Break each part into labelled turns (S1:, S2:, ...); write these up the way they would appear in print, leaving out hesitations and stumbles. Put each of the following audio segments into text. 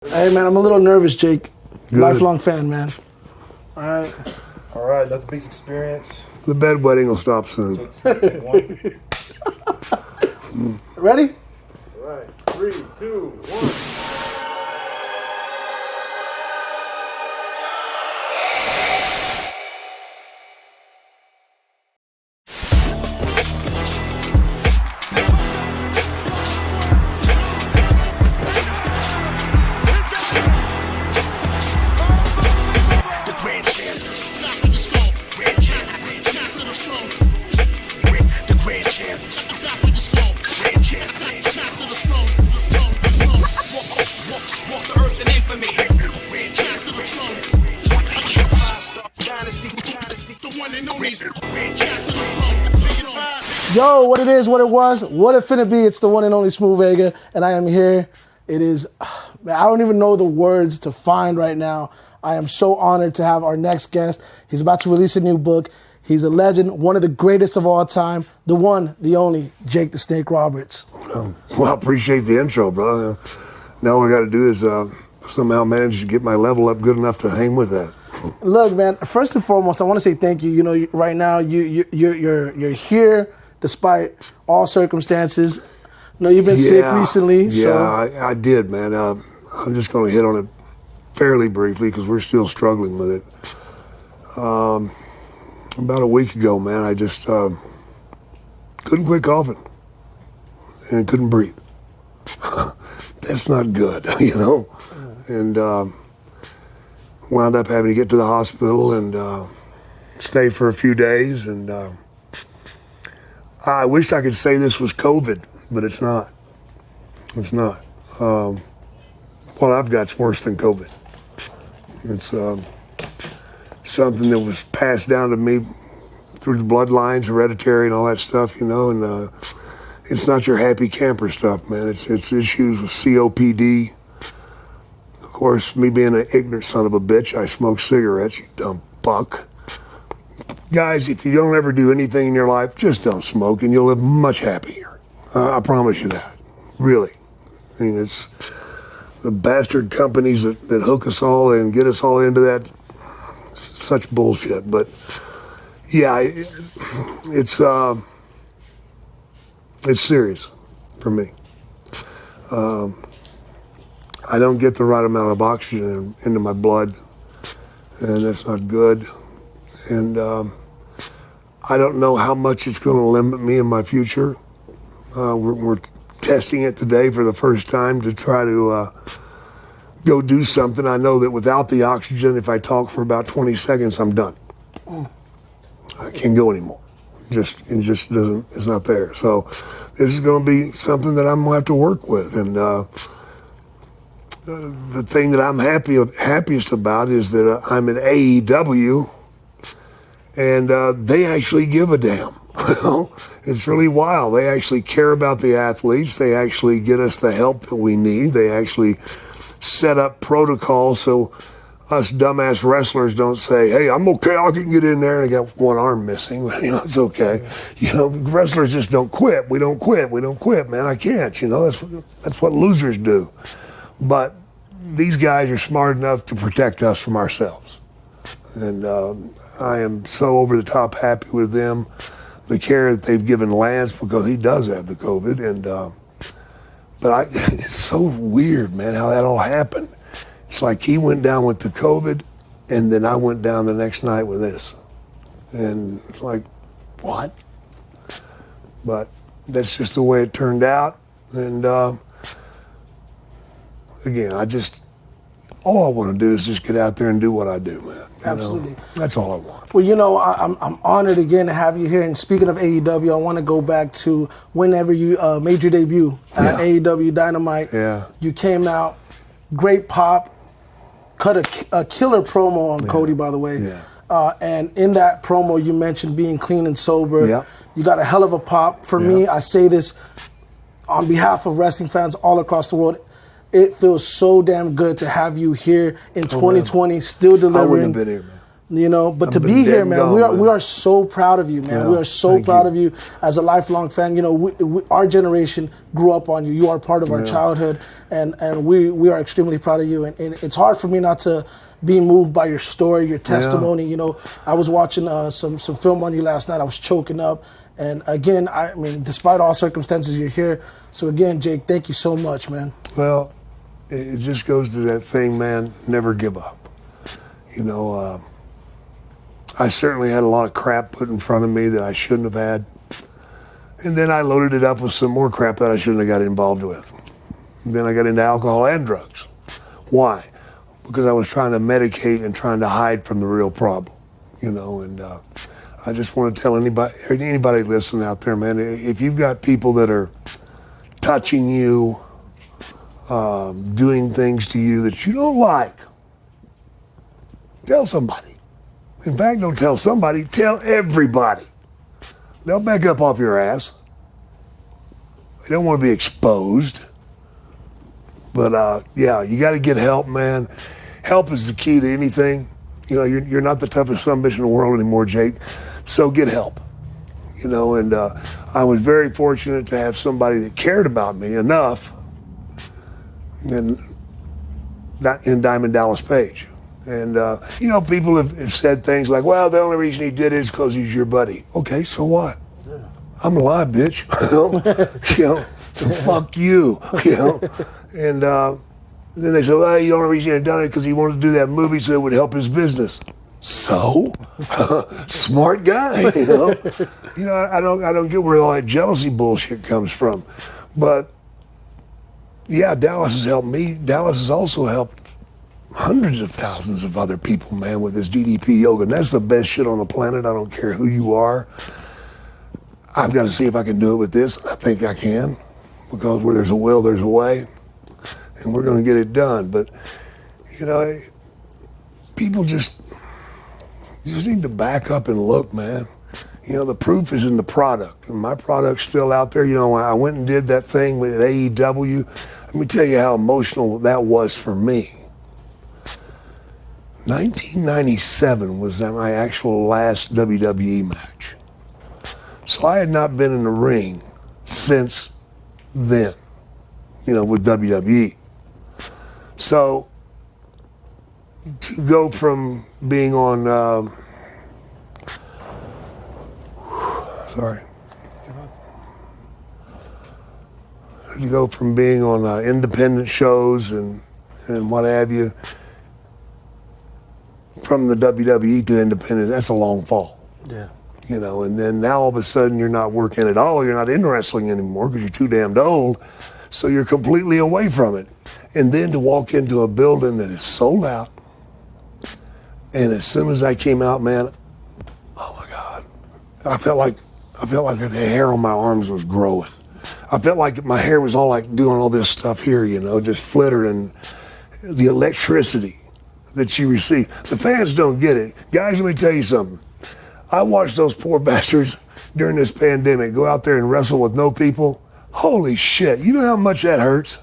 S1: Hey, man, I'm a little nervous, Jake.
S2: Good.
S1: Lifelong fan, man. All right.
S3: All right, nothing beats experience.
S2: The bedwetting will stop soon.
S1: Ready?
S3: All right, 3, 2, 1.
S1: Yo, what it is, what it was, what it finna be, it's the one and only Smooth Vega, and I am here. It is, man, I don't even know the words to find right now. I am so honored to have our next guest. He's about to release a new book. He's a legend, one of the greatest of all time, the one, the only, Jake the Snake Roberts.
S2: Well, I appreciate the intro, brother. Now all I got to do is somehow manage to get my level up good enough to hang with that.
S1: Look, man, first and foremost, I want to say thank you. You know, right now, you're here despite all circumstances. You know, you've been sick recently.
S2: Yeah,
S1: so.
S2: I did, man. I'm just going to hit on it fairly briefly because we're still struggling with it. About a week ago, man, I just couldn't quit coughing and couldn't breathe. That's not good, you know? And wound up having to get to the hospital and stay for a few days. And I wished I could say this was COVID, but it's not. It's not. What I've got's worse than COVID. It's something that was passed down to me through the bloodlines, hereditary and all that stuff, you know, and it's not your happy camper stuff, man. It's issues with COPD. Of course, me being an ignorant son of a bitch, I smoke cigarettes, you dumb fuck. Guys, if you don't ever do anything in your life, just don't smoke and you'll live much happier. I promise you that, really. I mean, it's the bastard companies that hook us all and get us all into that, such bullshit. But yeah, it's serious for me. I don't get the right amount of oxygen into my blood, and that's not good. And I don't know how much it's going to limit me in my future. We're testing it today for the first time to try to go do something. I know that without the oxygen, if I talk for about 20 seconds, I'm done. I can't go anymore. It just doesn't, it's not there. So this is going to be something that I'm going to have to work with. And the thing that I'm happiest about is that I'm in AEW, and they actually give a damn. It's really wild. They actually care about the athletes. They actually get us the help that we need. They actually set up protocols so us dumbass wrestlers don't say, hey, I'm okay, I can get in there and I got one arm missing. You know, it's okay. You know, wrestlers just don't quit. We don't quit, man. I can't, you know, that's what losers do. But these guys are smart enough to protect us from ourselves. And I am so over the top happy with them. The care that they've given Lance, because he does have the COVID. And but it's so weird, man, how that all happened. It's like he went down with the COVID, and then I went down the next night with this. And it's like, what? But that's just the way it turned out. And again, all I want to do is just get out there and do what I do, man.
S1: Absolutely.
S2: That's all I want.
S1: Well, you know, I'm honored again to have you here. And speaking of AEW, I want to go back to whenever you made your debut at AEW Dynamite.
S2: Yeah.
S1: You came out, great pop, cut a killer promo on Cody, by the way.
S2: Yeah.
S1: And in that promo, you mentioned being clean and sober.
S2: Yeah.
S1: You got a hell of a pop. For me, I say this on behalf of wrestling fans all across the world. It feels so damn good to have you here in 2020, still delivering.
S2: I wouldn't have been here, man.
S1: But to
S2: been
S1: be
S2: dead
S1: here,
S2: and
S1: man,
S2: gone,
S1: we are so proud of you, man.
S2: Yeah,
S1: We are so
S2: thank
S1: proud
S2: you.
S1: of you as a lifelong fan. Our generation grew up on you. You are part of our childhood, and we are extremely proud of you. And it's hard for me not to be moved by your story, your testimony. I was watching some film on you last night. I was choking up. And again, I mean, despite all circumstances, you're here. So again, Jake, thank you so much, man.
S2: Well, it just goes to that thing, man, never give up. I certainly had a lot of crap put in front of me that I shouldn't have had. And then I loaded it up with some more crap that I shouldn't have got involved with. And then I got into alcohol and drugs. Why? Because I was trying to medicate and trying to hide from the real problem, and I just want to tell anybody listening out there, man, if you've got people that are touching you, doing things to you that you don't like, tell somebody. In fact, don't tell somebody, tell everybody. They'll back up off your ass. They don't want to be exposed. But yeah, you got to get help, man. Help is the key to anything. You're not the toughest son of a bitch in the world anymore, Jake. So get help. And I was very fortunate to have somebody that cared about me enough, and not in Diamond Dallas Page. And, people have said things like, well, the only reason he did it is because he's your buddy. Okay, so what? Yeah. I'm alive, bitch. So fuck you. And then they said, well, the only reason he done it because he wanted to do that movie so it would help his business. So? Smart guy, I don't get where all that jealousy bullshit comes from. But, yeah, Dallas has helped me. Dallas has also helped hundreds of thousands of other people, man, with this DDP yoga. And that's the best shit on the planet. I don't care who you are. I've got to see if I can do it with this. I think I can, because where there's a will, there's a way. And we're going to get it done. But, people just need to back up and look, man. The proof is in the product. And my product's still out there. I went and did that thing with AEW. Let me tell you how emotional that was for me. 1997 was my actual last WWE match. So I had not been in the ring since then, with WWE. So to go from being on, to go from being on independent shows and what have you, from the WWE to independent, that's a long fall.
S1: Yeah.
S2: And then now all of a sudden you're not working at all. You're not in wrestling anymore because you're too damned old. So you're completely away from it. And then to walk into a building that is sold out. And as soon as I came out, man, oh my God, I felt like the hair on my arms was growing. I felt like my hair was all like doing all this stuff here, just flittering. The electricity that you receive. The fans don't get it. Guys, let me tell you something. I watched those poor bastards during this pandemic go out there and wrestle with no people. Holy shit. You know how much that hurts?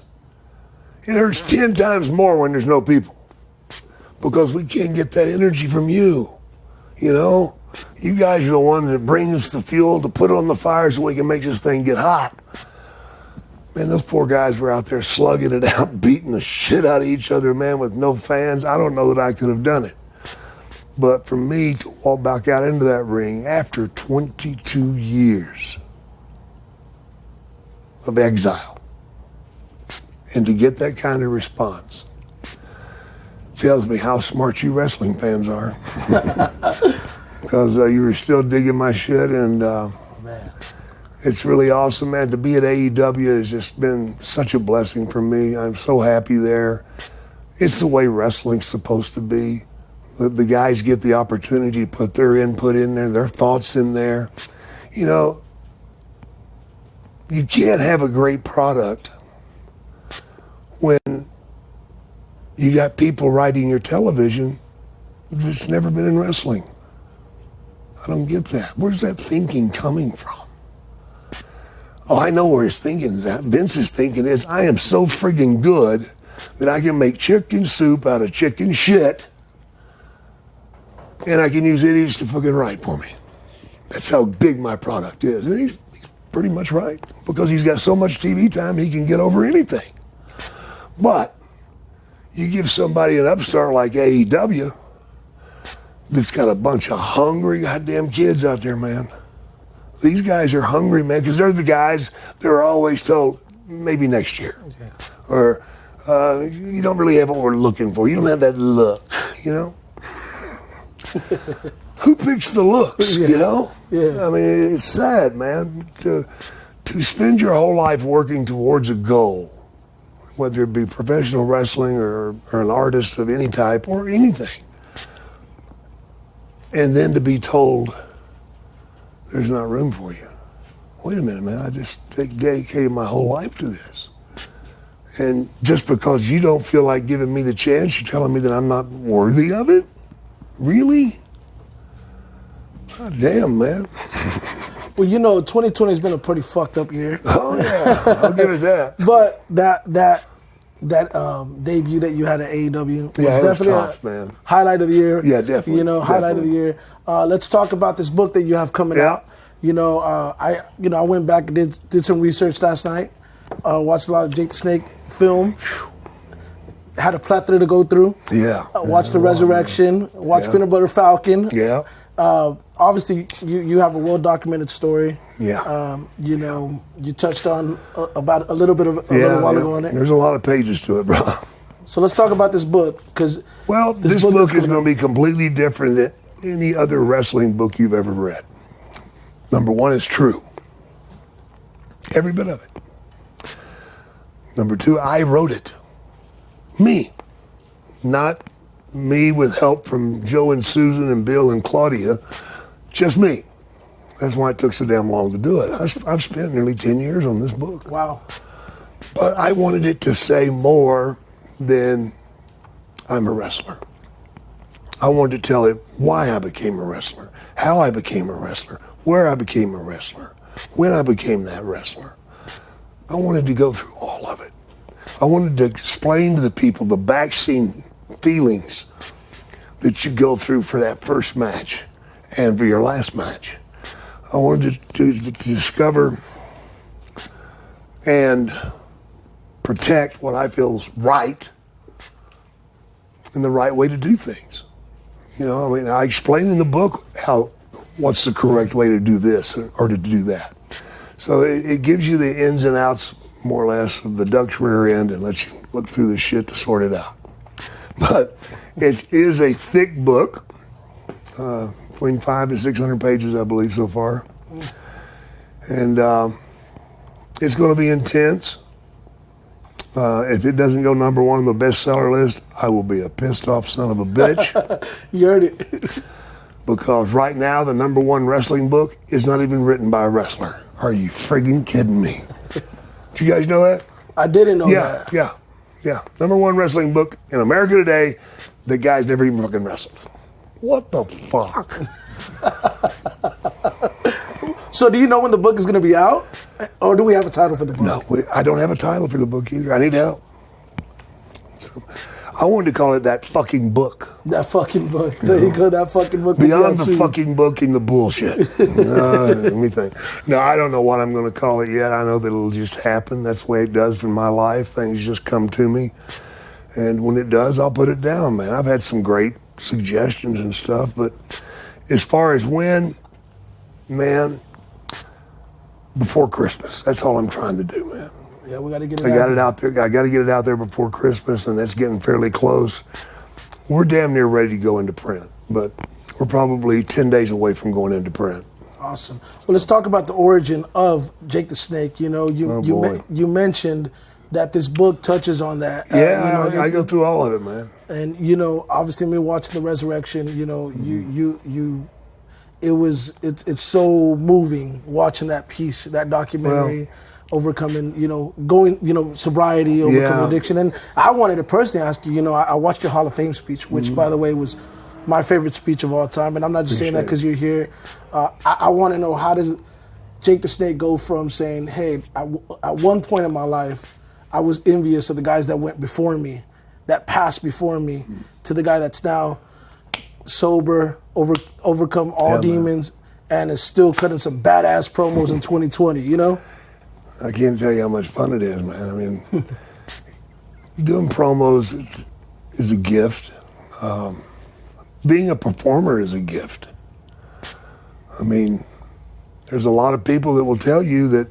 S2: It hurts 10 times more when there's no people. Because we can't get that energy from you. You guys are the one that brings the fuel to put on the fire so we can make this thing get hot. Man, those poor guys were out there slugging it out, beating the shit out of each other, man, with no fans. I don't know that I could have done it. But for me to walk back out into that ring after 22 years of exile and to get that kind of response tells me how smart you wrestling fans are. Because you were still digging my shit, and
S1: Man.
S2: It's really awesome, man. To be at AEW has just been such a blessing for me. I'm so happy there. It's the way wrestling's supposed to be. The guys get the opportunity to put their input in there, their thoughts in there. You can't have a great product when you got people writing your television that's never been in wrestling. I don't get that. Where's that thinking coming from? Oh, I know where his thinking is at. Vince's thinking is, I am so friggin' good that I can make chicken soup out of chicken shit and I can use idiots to fucking write for me. That's how big my product is. And he's pretty much right, because he's got so much TV time, he can get over anything. But you give somebody an upstart like AEW that's got a bunch of hungry goddamn kids out there, man. These guys are hungry, man, because they're the guys that are always told, maybe next year. Yeah. Or you don't really have what we're looking for. You don't have that look, you know? Who picks the looks, you know?
S1: Yeah.
S2: I mean, it's sad, man, to spend your whole life working towards a goal, whether it be professional wrestling or an artist of any type or anything, and then to be told there's not room for you. Wait a minute, man, I just dedicated my whole life to this. And just because you don't feel like giving me the chance, you're telling me that I'm not worthy of it? Really? God damn, man.
S1: Well, you know, 2020 has been a pretty fucked up year.
S2: Oh yeah, I'll give it that.
S1: But that debut that you had at AEW was definitely
S2: tough, man.
S1: Highlight of the year.
S2: Yeah, definitely.
S1: You know, highlight of the year. Let's talk about this book that you have coming out. You know, I went back and did some research last night. Watched a lot of Jake the Snake film. Had a plethora to go through.
S2: Yeah.
S1: Watched The Resurrection. Watched Peanut Butter Falcon.
S2: Yeah.
S1: Obviously, you have a well-documented story.
S2: Yeah.
S1: You know, you touched on about a little bit of a little while ago on it.
S2: There's a lot of pages to it, bro.
S1: So let's talk about this book, because
S2: this book is going to be completely different than any other wrestling book you've ever read. Number one, it's true. Every bit of it. Number two, I wrote it. Me. Not me with help from Joe and Susan and Bill and Claudia. Just me. That's why it took so damn long to do it. I've spent nearly 10 years on this book.
S1: Wow.
S2: But I wanted it to say more than I'm a wrestler. I wanted to tell it why I became a wrestler, how I became a wrestler, where I became a wrestler, when I became that wrestler. I wanted to go through all of it. I wanted to explain to the people the backscene feelings that you go through for that first match and for your last match. I wanted to discover and protect what I feel is right and the right way to do things. You know, I mean, I explain in the book what's the correct way to do this or to do that. So it gives you the ins and outs, more or less, of the duck's rear end and lets you look through the shit to sort it out. But it is a thick book, between 500 and 600 pages, I believe, so far. And it's going to be intense. If it doesn't go number one on the bestseller list, I will be a pissed off son of a bitch.
S1: You heard it.
S2: Because right now, the number one wrestling book is not even written by a wrestler. Are you friggin' kidding me? Do you guys know that?
S1: I didn't know that.
S2: Yeah. Number one wrestling book in America today, the guy's never even fucking wrestled. What the fuck?
S1: So do you know when the book is going to be out? Or do we have a title for the book?
S2: No, I don't have a title for the book either. I need help. So, I wanted to call it That Fucking Book.
S1: That fucking book. There you go, that fucking book.
S2: Beyond the fucking book and the bullshit. Let me think. No, I don't know what I'm going to call it yet. I know that it'll just happen. That's the way it does for my life. Things just come to me. And when it does, I'll put it down, man. I've had some great suggestions and stuff, but as far as when, man, before Christmas. That's all I'm trying to do, man.
S1: Yeah, we got to get it
S2: I got it out there. I got to get it out there before Christmas, and that's getting fairly close. We're damn near ready to go into print, but we're probably 10 days away from going into print.
S1: Awesome. Well, let's talk about the origin of Jake the Snake. You know, you mentioned that this book touches on that.
S2: Yeah,
S1: you know,
S2: I go through all of it, man.
S1: And you know, obviously, me watching The Resurrection, you know, it's so moving watching that piece, that documentary.
S2: Well,
S1: overcoming, sobriety, overcoming addiction. And I wanted to personally ask you, I watched your Hall of Fame speech, which, by the way, was my favorite speech of all time. And I'm not just saying that because you're here. I want to know, how does Jake the Snake go from saying, hey, at one point in my life, I was envious of the guys that went before me, that passed before me, to the guy that's now sober, overcome all demons, and is still cutting some badass promos in 2020, you know?
S2: I can't tell you how much fun it is, man. I mean, doing promos is a gift. Being a performer is a gift. I mean, there's a lot of people that will tell you that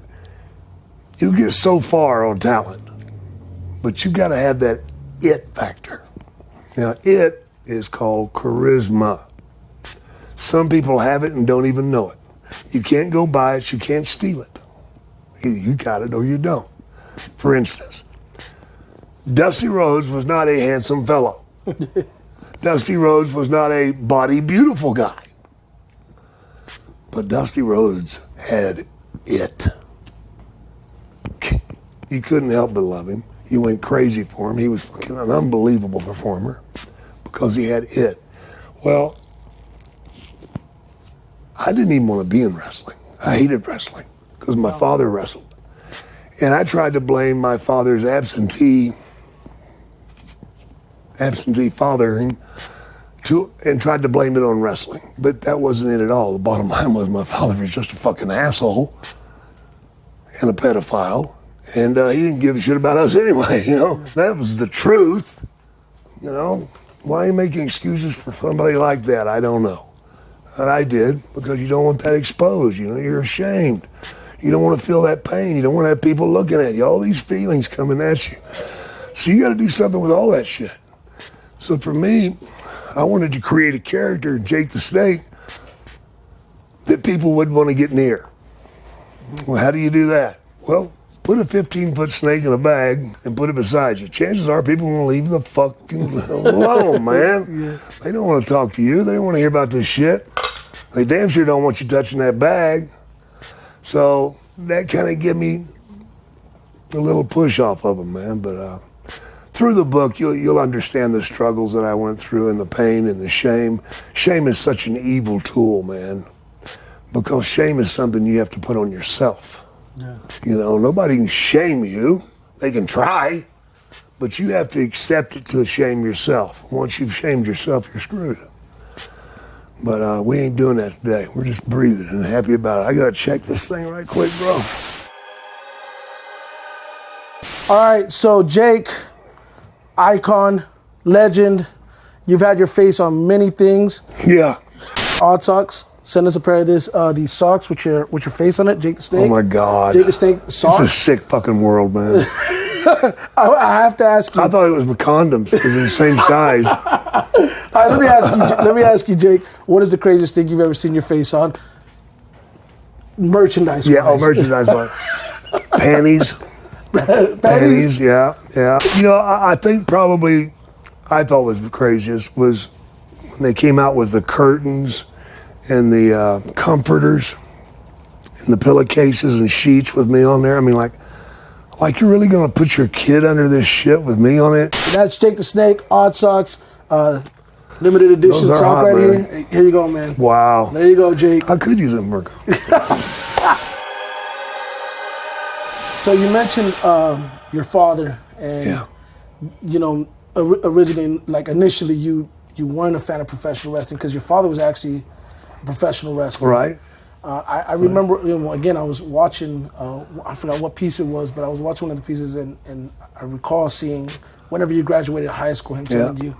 S2: you get so far on talent, but you got to have that it factor. Now, it is called charisma. Some people have it and don't even know it. You can't go buy it, you can't steal it. Either you got it or you don't. For instance, Dusty Rhodes was not a handsome fellow. Dusty Rhodes was not a body beautiful guy. But Dusty Rhodes had it. You couldn't help but love him. You went crazy for him. He was fucking an unbelievable performer because he had it. Well, I didn't even want to be in wrestling. I hated wrestling because my father wrestled. And I tried to blame my father's absentee fathering and tried to blame it on wrestling. But that wasn't it at all. The bottom line was my father was just a fucking asshole and a pedophile. And he didn't give a shit about us anyway, you know. That was the truth, you know. Why are you making excuses for somebody like that? I don't know. And I did, because you don't want that exposed, you know. You're ashamed. You don't want to feel that pain. You don't want to have people looking at you. All these feelings coming at you. So you got to do something with all that shit. So for me, I wanted to create a character, Jake the Snake, that people would want to get near. Well, how do you do that? Well, put a 15-foot snake in a bag and put it beside you. Chances are people will leave the fucking alone, man. Yeah. They don't want to talk to you. They don't want to hear about this shit. They damn sure don't want you touching that bag. So that kind of gave me a little push off of them, man. But through the book, you'll understand the struggles that I went through and the pain and the shame. Shame is such an evil tool, man, because shame is something you have to put on yourself. Yeah. You know, nobody can shame you. They can try, but you have to accept it to shame yourself. Once you've shamed yourself, you're screwed. But we ain't doing that today. We're just breathing and happy about it. I gotta check this thing right quick, bro.
S1: All right, so Jake, icon, legend. You've had your face on many things.
S2: Yeah.
S1: Odd Socks. Send us a pair of these socks with your face on it, Jake the Snake.
S2: Oh my God.
S1: Jake the Snake socks.
S2: It's a sick fucking world, man.
S1: I have to ask you.
S2: I thought it was condoms because they're the same size.
S1: All right, let me ask you, Jake. What is the craziest thing you've ever seen your face on? Merchandise.
S2: Yeah, merchandise. Panties. Panties. Yeah. You know, I think probably I thought was the craziest was when they came out with the curtains and the comforters and the pillowcases and sheets with me on there. I mean, like you're really gonna put your kid under this shit with me on it?
S1: That's Jake the Snake, Odd Socks, limited edition sock right here. Here you go, man.
S2: Wow.
S1: There you go, Jake.
S2: I could use them more.
S1: So you mentioned your father, and you know, originally, like initially, you weren't a fan of professional wrestling because your father was actually a professional wrestler.
S2: Right.
S1: I remember, you know, again, I was watching, I forgot what piece it was, but I was watching one of the pieces, and I recall seeing, whenever you graduated high school, him telling you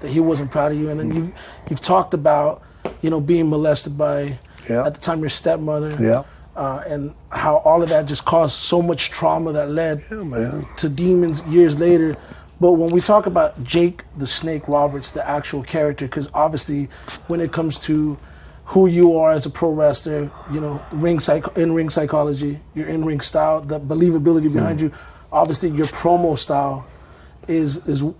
S1: that he wasn't proud of you. And then you've talked about, you know, being molested by, at the time, your stepmother.
S2: Yeah.
S1: And how all of that just caused so much trauma that led to demons years later. But when we talk about Jake the Snake Roberts, the actual character, because obviously when it comes to who you are as a pro wrestler, you know, in-ring psychology, your in-ring style, the believability behind you, obviously your promo style is the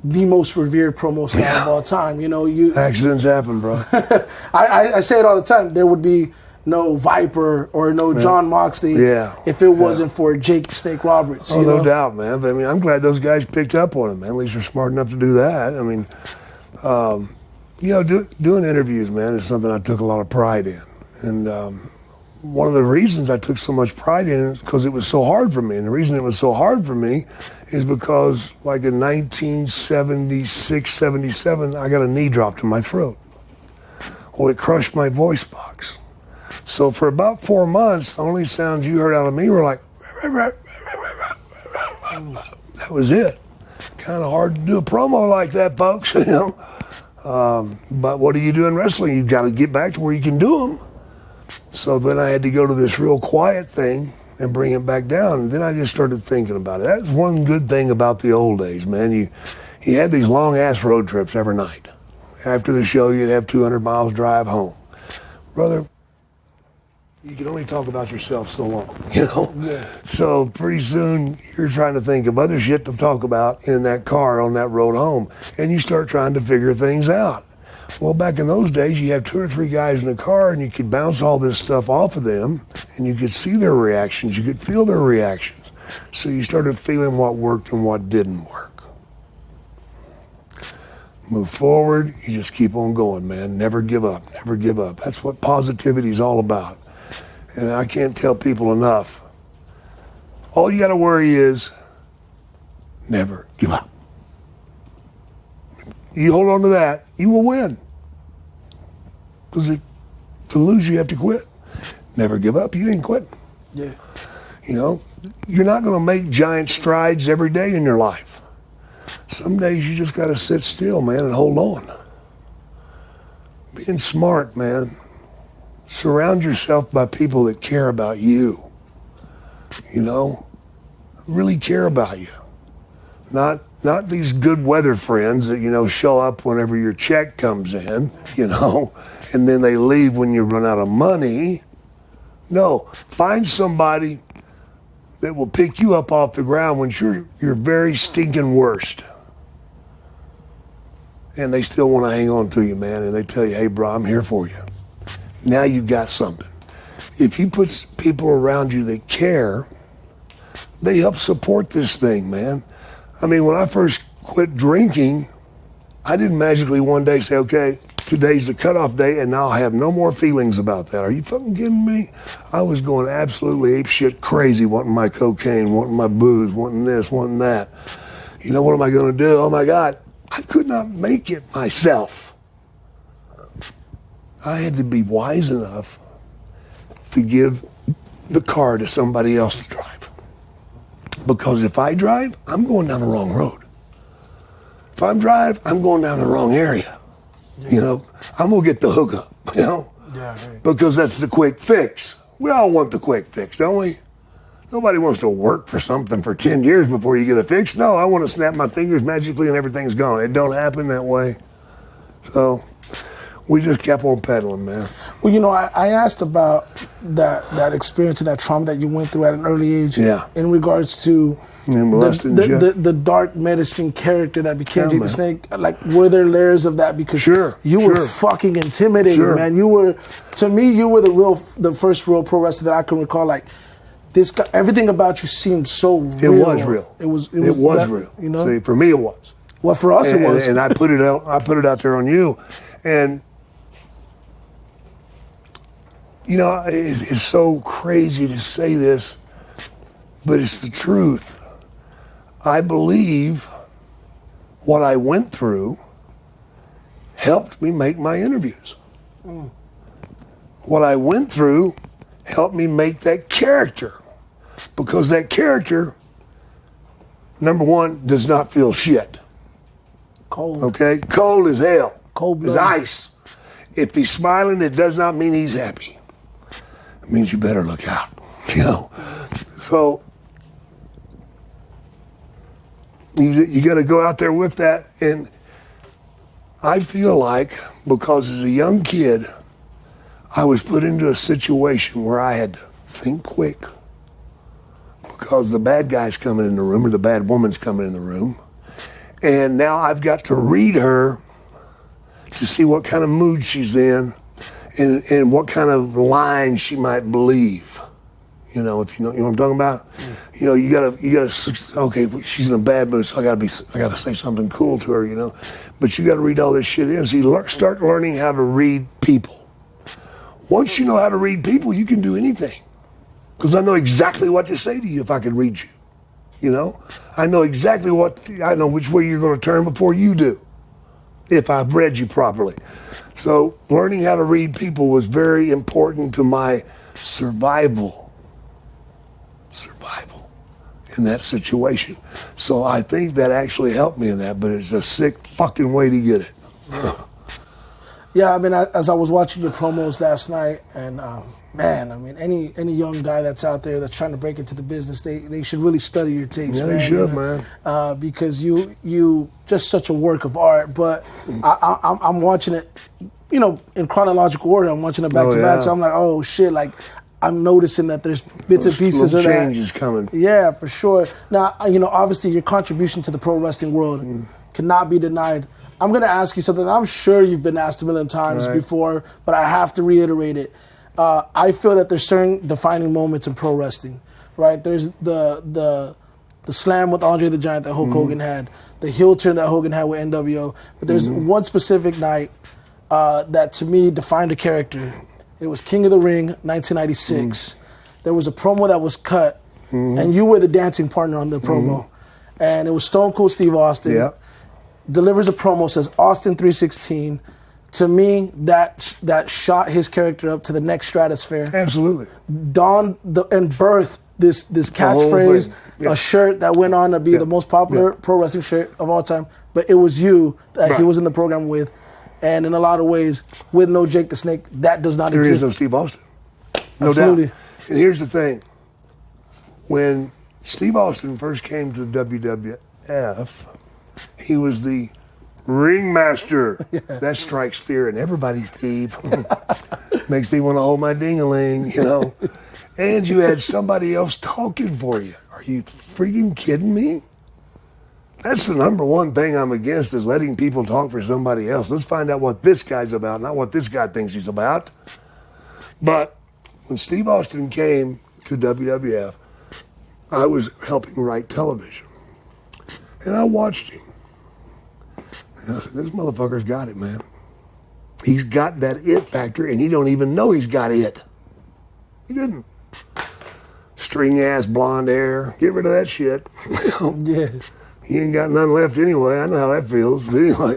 S1: most revered promo style of all time. You know,
S2: accidents happen, bro.
S1: I say it all the time. There would be no Viper or no John Moxley if it wasn't for Jake Snake Roberts.
S2: Oh, no doubt, man. But I mean, I'm glad those guys picked up on it, man. At least they're smart enough to do that. I mean, you know, doing interviews, man, is something I took a lot of pride in. And one of the reasons I took so much pride in it because it was so hard for me. And the reason it was so hard for me is because, like in 1976, 77, I got a knee dropped in my throat. Well, it crushed my voice box. So for about 4 months, the only sounds you heard out of me were like, that was it. Kind of hard to do a promo like that, folks, you know. But what do you do in wrestling? You've got to get back to where you can do them. So then I had to go to this real quiet thing and bring it back down. And then I just started thinking about it. That's one good thing about the old days, man. You had these long-ass road trips every night. After the show, you'd have 200 miles drive home. Brother, you can only talk about yourself so long, you know? Yeah. So pretty soon, you're trying to think of other shit to talk about in that car on that road home. And you start trying to figure things out. Well, back in those days, you have 2 or 3 guys in the car, and you could bounce all this stuff off of them, and you could see their reactions. You could feel their reactions. So you started feeling what worked and what didn't work. Move forward. You just keep on going, man. Never give up. Never give up. That's what positivity is all about. And I can't tell people enough. All you got to worry is never give up. You hold on to that, you will win. Because to lose, you have to quit. Never give up, you ain't quitting.
S1: Yeah.
S2: You know, you're not going to make giant strides every day in your life. Some days you just got to sit still, man, and hold on. Being smart, man. Surround yourself by people that care about you. You know, really care about you. Not these good weather friends that, you know, show up whenever your check comes in, you know, and then they leave when you run out of money. No, find somebody that will pick you up off the ground when you're very stinking worst. And they still want to hang on to you, man, and they tell you, hey, bro, I'm here for you. Now you've got something. If you put people around you that care, they help support this thing, man. I mean, when I first quit drinking, I didn't magically one day say, okay, today's the cutoff day and now I'll have no more feelings about that. Are you fucking kidding me? I was going absolutely apeshit crazy, wanting my cocaine, wanting my booze, wanting this, wanting that. You know, what am I going to do? Oh my God, I could not make it myself. I had to be wise enough to give the car to somebody else to drive. Because if I drive, I'm going down the wrong road. If I drive, I'm going down the wrong area. Yeah. You know, I'm going to get the hookup, you know? Yeah, right. Because that's the quick fix. We all want the quick fix, don't we? Nobody wants to work for something for 10 years before you get a fix. No, I want to snap my fingers magically and everything's gone. It don't happen that way. So we just kept on pedaling, man.
S1: Well, you know, I asked about that experience and that trauma that you went through at an early age.
S2: Yeah.
S1: In regards to the dark medicine character that became Jake the Snake. Like, were there layers of that? Because you were fucking intimidating, man. You were, to me, you were the first real pro wrestler that I can recall. Like, this guy, everything about you seemed so real.
S2: It was real.
S1: It was
S2: that, real.
S1: You know.
S2: See, for me, it was.
S1: Well, for us, it was.
S2: And I put it out. I put it out there on you, and. You know, it's so crazy to say this, but it's the truth. I believe what I went through helped me make my interviews. Mm. What I went through helped me make that character, because that character, number one, does not feel shit.
S1: Cold.
S2: Okay? Cold as hell.
S1: Cold blood.
S2: As ice. If he's smiling, it does not mean he's happy. Means you better look out, you know. So you got to go out there with that. And I feel like, because as a young kid, I was put into a situation where I had to think quick, because the bad guy's coming in the room, or the bad woman's coming in the room, and now I've got to read her to see what kind of mood she's in. And what kind of line she might believe, you know, if you know what I'm talking about. You know, you gotta. Okay, she's in a bad mood, so I gotta say something cool to her, you know. But you gotta read all this shit in. So you start learning how to read people. Once you know how to read people, you can do anything. Because I know exactly what to say to you if I can read you. You know? I know exactly I know which way you're going to turn before you do, if I've read you properly. So learning how to read people was very important to my survival in that situation. So I think that actually helped me in that, but it's a sick fucking way to get it.
S1: Yeah, I mean, as I was watching your promos last night, and man, I mean, any young guy that's out there that's trying to break into the business, they should really study your tapes,
S2: Yeah,
S1: man.
S2: they should, man.
S1: Because you just such a work of art. But I'm watching it, you know, in chronological order. I'm watching it back to back, so I'm like, oh shit, like I'm noticing that there's bits and pieces of that.
S2: Changes coming.
S1: Yeah, for sure. Now, you know, obviously your contribution to the pro wrestling world cannot be denied. I'm going to ask you something I'm sure you've been asked a million times before, but I have to reiterate it. I feel that there's certain defining moments in pro wrestling, right? There's the slam with Andre the Giant that Hulk Hogan had, the heel turn that Hogan had with NWO, but there's one specific night that to me defined a character. It was King of the Ring, 1996. There was a promo that was cut, and you were the dancing partner on the promo, and it was Stone Cold Steve Austin.
S2: Yeah.
S1: Delivers a promo, says Austin 316. To me, that shot his character up to the next stratosphere.
S2: Absolutely.
S1: Dawned and birthed this catchphrase, a shirt that went on to be the most popular pro wrestling shirt of all time. But it was you that he was in the program with. And in a lot of ways, with no Jake the Snake, that does not
S2: There
S1: exist.
S2: is no Steve Austin. No
S1: Absolutely.
S2: doubt. And here's the thing. When Steve Austin first came to the WWF, he was the ringmaster. That strikes fear in everybody, Steve. Makes me want to hold my ding-a-ling, you know. And you had somebody else talking for you. Are you freaking kidding me? That's the number one thing I'm against, is letting people talk for somebody else. Let's find out what this guy's about, not what this guy thinks he's about. But when Steve Austin came to WWF, I was helping write television. And I watched him. And I said, this motherfucker's got it, man. He's got that it factor, and he don't even know he's got it. He didn't. String-ass blonde hair. Get rid of that shit.
S1: Yeah.
S2: He ain't got none left anyway. I know how that feels. But anyway,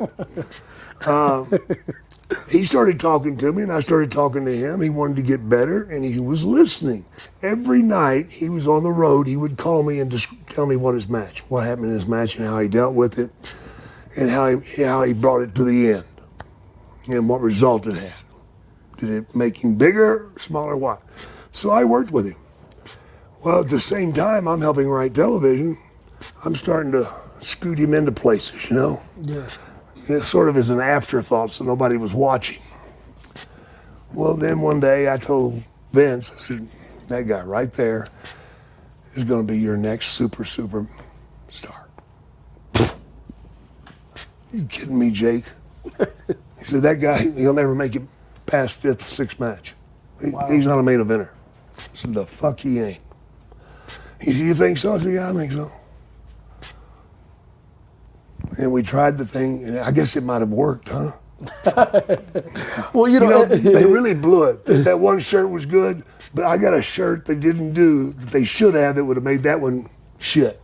S2: he started talking to me, and I started talking to him. He wanted to get better, and he was listening. Every night he was on the road, he would call me and just tell me what happened in his match, and how he dealt with it, and how he brought it to the end, and what result it had. Did it make him bigger, smaller, what? So I worked with him. Well, at the same time, I'm helping write television. I'm starting to scoot him into places, you know?
S1: Yeah.
S2: It sort of as an afterthought, so nobody was watching. Well, then one day I told Vince, I said, that guy right there is going to be your next super star. You kidding me, Jake? He said, that guy, he'll never make it past 5th, 6th match. He's not a main eventer. I said, the fuck he ain't. He said, you think so? I said, yeah, I think so. And we tried the thing, and I guess it might have worked, huh?
S1: Well, you know
S2: they really blew it. That one shirt was good, but I got a shirt they didn't do that they should have that would have made that one shit.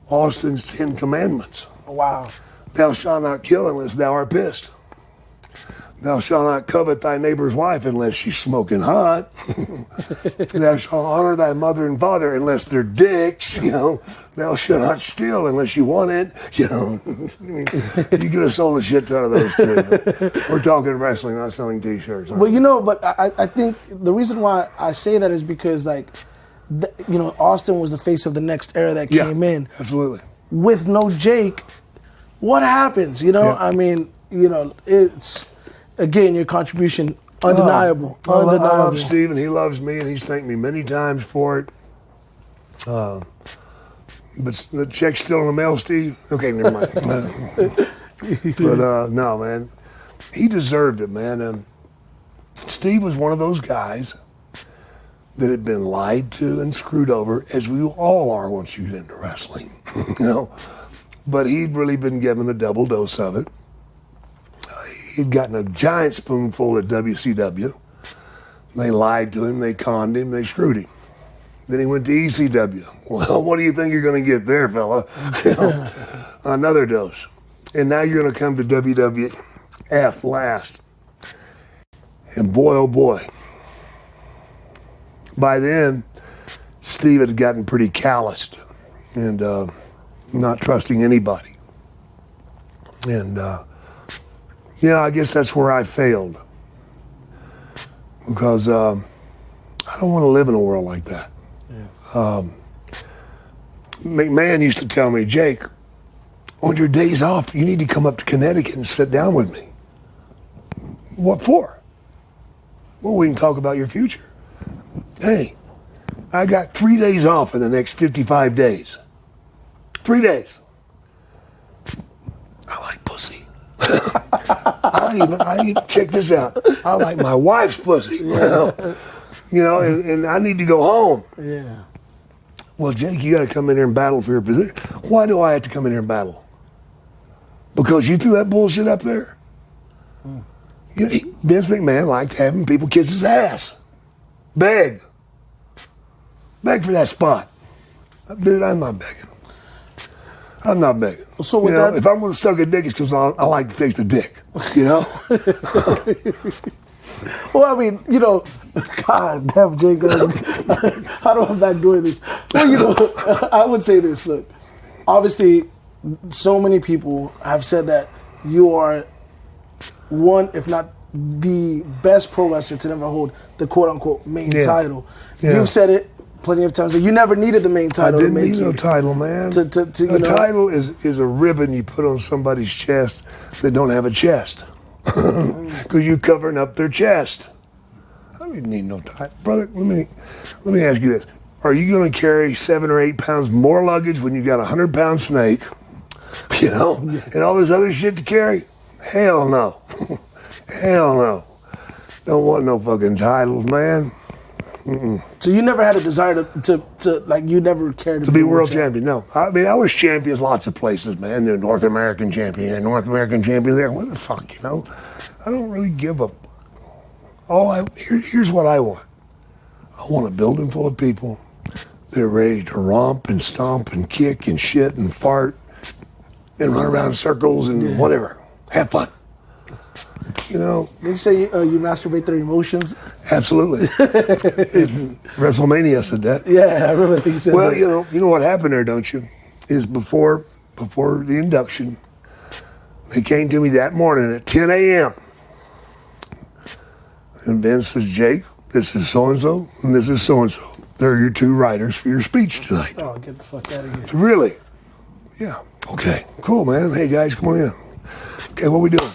S2: Austin's 10 Commandments.
S1: Wow.
S2: Thou shalt not kill unless thou art pissed. Thou shalt not covet thy neighbor's wife unless she's smoking hot. Thou shalt honor thy mother and father unless they're dicks, you know. Thou shalt not steal unless you want it, you know. You could have sold a shit ton of those too. We're talking wrestling, not selling T-shirts.
S1: Well, you know, but I think the reason why I say that is because, like, you know, Austin was the face of the next era that came in.
S2: Absolutely.
S1: With no Jake, what happens? You know, I mean, you know, it's, again, your contribution, undeniable.
S2: I love Steve, and he loves me, and he's thanked me many times for it. But the check's still in the mail, Steve? Okay, never mind. But no, man, he deserved it, man. Steve was one of those guys that had been lied to and screwed over, as we all are once you get into wrestling, you know. But he'd really been given a double dose of it. He'd gotten a giant spoonful at WCW. They lied to him, they conned him, they screwed him. Then he went to ECW. Well, what do you think you're going to get there, fella? Another dose. And now you're going to come to WWF last. And boy, oh boy. By then, Steve had gotten pretty calloused and not trusting anybody. And, I guess that's where I failed. Because I don't want to live in a world like that. McMahon used to tell me, Jake, on your days off, you need to come up to Connecticut and sit down with me. What for? Well, we can talk about your future. Hey, I got 3 days off in the next 55 days. 3 days. I like pussy. Check this out. I like my wife's pussy. And I need to go home.
S1: Yeah.
S2: Well, Jake, you got to come in here and battle for your position. Why do I have to come in here and battle? Because you threw that bullshit up there? Vince McMahon liked having people kiss his ass. Beg for that spot. Dude, I'm not begging. I'm not begging.
S1: So with that,
S2: if I'm going to suck a dick, it's because I like to taste the dick.
S1: Well, I mean, God damn, Jake, how do I back doing this? Well, I would say this. Look, obviously, so many people have said that you are one, if not the best pro wrestler to never hold the quote-unquote main title. Yeah. You've said it plenty of times that you never needed the main title.
S2: I didn't need no title, man. The title is a ribbon you put on somebody's chest that don't have a chest. Because you're covering up their chest. I don't need no title. Brother, let me ask you this. Are you going to carry 7 or 8 pounds more luggage when you got a 100-pound snake, and all this other shit to carry? Hell no. Hell no. Don't want no fucking titles, man.
S1: So you never had a desire to like, you never cared
S2: to be world champion? No. I mean, I was champions lots of places, man. North American champion, North American champion there. What the fuck, I don't really give a... Here's what I want. I want a building full of people that are ready to romp and stomp and kick and shit and fart and run around in circles and whatever. Have fun. Did
S1: you say you masturbate their emotions?
S2: Absolutely. WrestleMania said that.
S1: Yeah, I remember that you said that.
S2: Well, you know what happened there, don't you? Is before the induction, they came to me that morning at 10 a.m. And Ben says, Jake, this is so-and-so, and this is so-and-so. They're your 2 writers for your speech tonight.
S1: Oh, get the fuck out of here.
S2: Really? Yeah. Okay. Cool, man. Hey, guys, come on in. Okay, what we doing?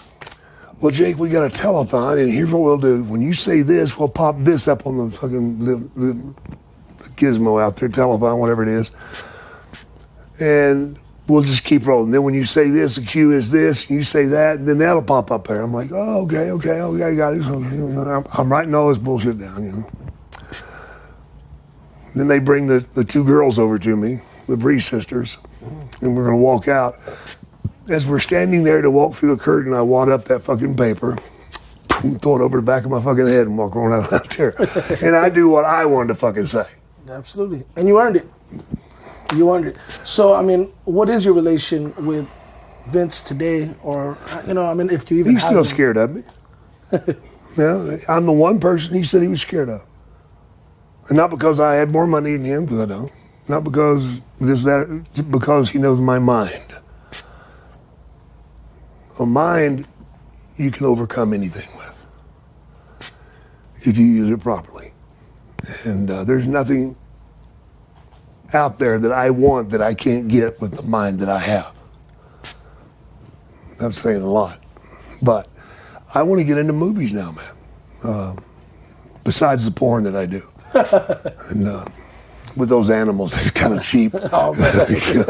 S2: Well, Jake, we got a telethon, and here's what we'll do. When you say this, we'll pop this up on the fucking the gizmo out there, telethon, whatever it is. And we'll just keep rolling. Then when you say this, the cue is this, and you say that, and then that'll pop up there. I'm like, oh, okay, I got it. So, I'm writing all this bullshit down, Then they bring the 2 girls over to me, the Bree sisters, and we're going to walk out. As we're standing there to walk through the curtain, I wad up that fucking paper, throw it over the back of my fucking head and walk around out there. And I do what I wanted to fucking say.
S1: Absolutely. And you earned it. You earned it. So, I mean, what is your relation with Vince today? Or, if you even
S2: He's still scared of me. I'm the one person he said he was scared of. And not because I had more money than him, because I don't. Not because because he knows my mind. A mind you can overcome anything with if you use it properly. And there's nothing out there that I want that I can't get with the mind that I have. I'm saying a lot. But I want to get into movies now, man. Besides the porn that I do. And with those animals, it's kind of cheap.
S1: Oh, man.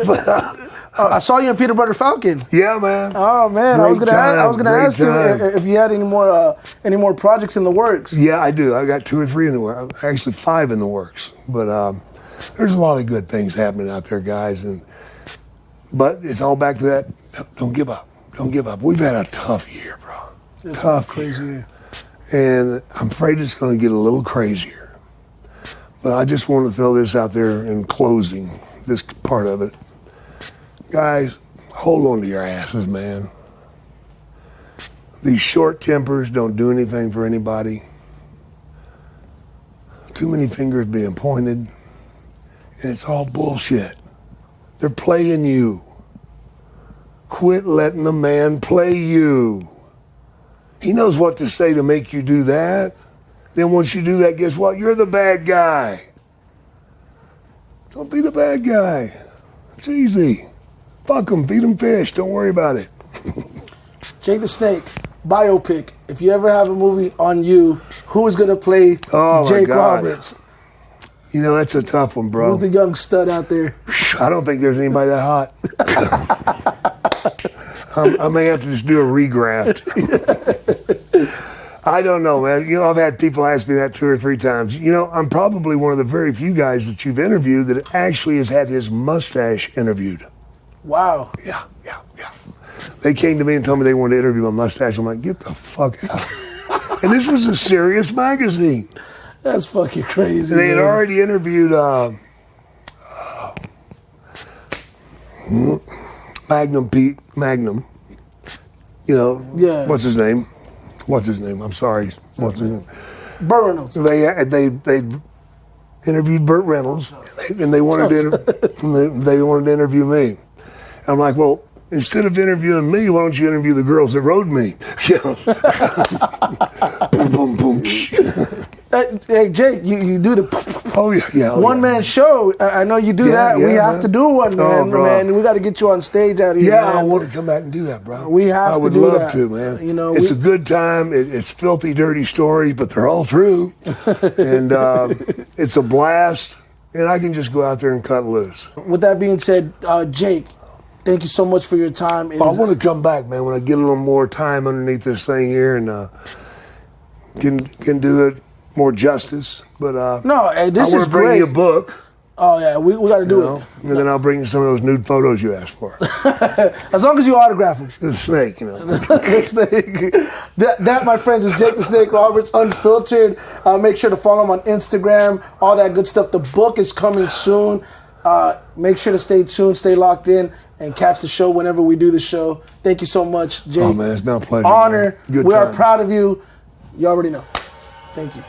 S2: But,
S1: I saw you in Peanut Butter Falcon.
S2: Yeah, man.
S1: Oh man, I was gonna ask you if you had any more projects in the works.
S2: Yeah, I do. I got 2 or 3 in the works. Actually, 5 in the works. But there's a lot of good things happening out there, guys. But it's all back to that. Don't give up. Don't give up. We've had a tough year, bro.
S1: It's
S2: Tough
S1: crazy
S2: year. And I'm afraid it's going to get a little crazier. But I just want to throw this out there in closing, this part of it. Guys, hold on to your asses, man. These short tempers don't do anything for anybody. Too many fingers being pointed. And it's all bullshit. They're playing you. Quit letting the man play you. He knows what to say to make you do that. Then once you do that, guess what? You're the bad guy. Don't be the bad guy. It's easy. Fuck them, feed them fish. Don't worry about it.
S1: Jake the Snake, biopic. If you ever have a movie on you, who is going to play Jake Roberts?
S2: You know, that's a tough one, bro.
S1: Who's the young stud out there?
S2: I don't think there's anybody that hot. I may have to just do a regraft. I don't know, man. You know, I've had people ask me that 2 or 3 times. You know, I'm probably one of the very few guys that you've interviewed that actually has had his mustache interviewed.
S1: Wow.
S2: Yeah. They came to me and told me they wanted to interview my mustache. I'm like, get the fuck out. And this was a serious magazine.
S1: That's fucking crazy.
S2: And they had already interviewed Magnum. You know,
S1: yeah.
S2: What's his name? I'm sorry. What's his name?
S1: Burt Reynolds.
S2: They interviewed Burt Reynolds, and they wanted to interview me. I'm like, well, instead of interviewing me, why don't you interview the girls that rode me? You know? Boom, boom, boom.
S1: Hey, Jake, you do the one-man show. I know you do that. We have to do one, man. Man, we got to get you on stage out here.
S2: Yeah,
S1: man.
S2: I want to come back and do that, bro.
S1: We have to do that.
S2: I would love to, man.
S1: You know,
S2: it's a good time. It's filthy, dirty stories, but they're all true. And it's a blast. And I can just go out there and cut loose.
S1: With that being said, Jake, thank you so much for your time.
S2: I want to come back, man, when I get a little more time underneath this thing here and can do it more justice. But
S1: no, hey, this
S2: I
S1: is
S2: want to bring
S1: great.
S2: You a book.
S1: Oh yeah, we got to do it.
S2: And then I'll bring you some of those nude photos you asked for.
S1: As long as you autograph them.
S2: The snake, you know.
S1: The snake. That, my friends, is Jake the Snake Roberts, Unfiltered. Make sure to follow him on Instagram. All that good stuff. The book is coming soon. Make sure to stay tuned, stay locked in, and catch the show whenever we do the show. Thank you so much, Jake.
S2: Oh man, it's been a pleasure.
S1: Honor.
S2: Good
S1: we
S2: time.
S1: are proud of you. You already know. Thank you.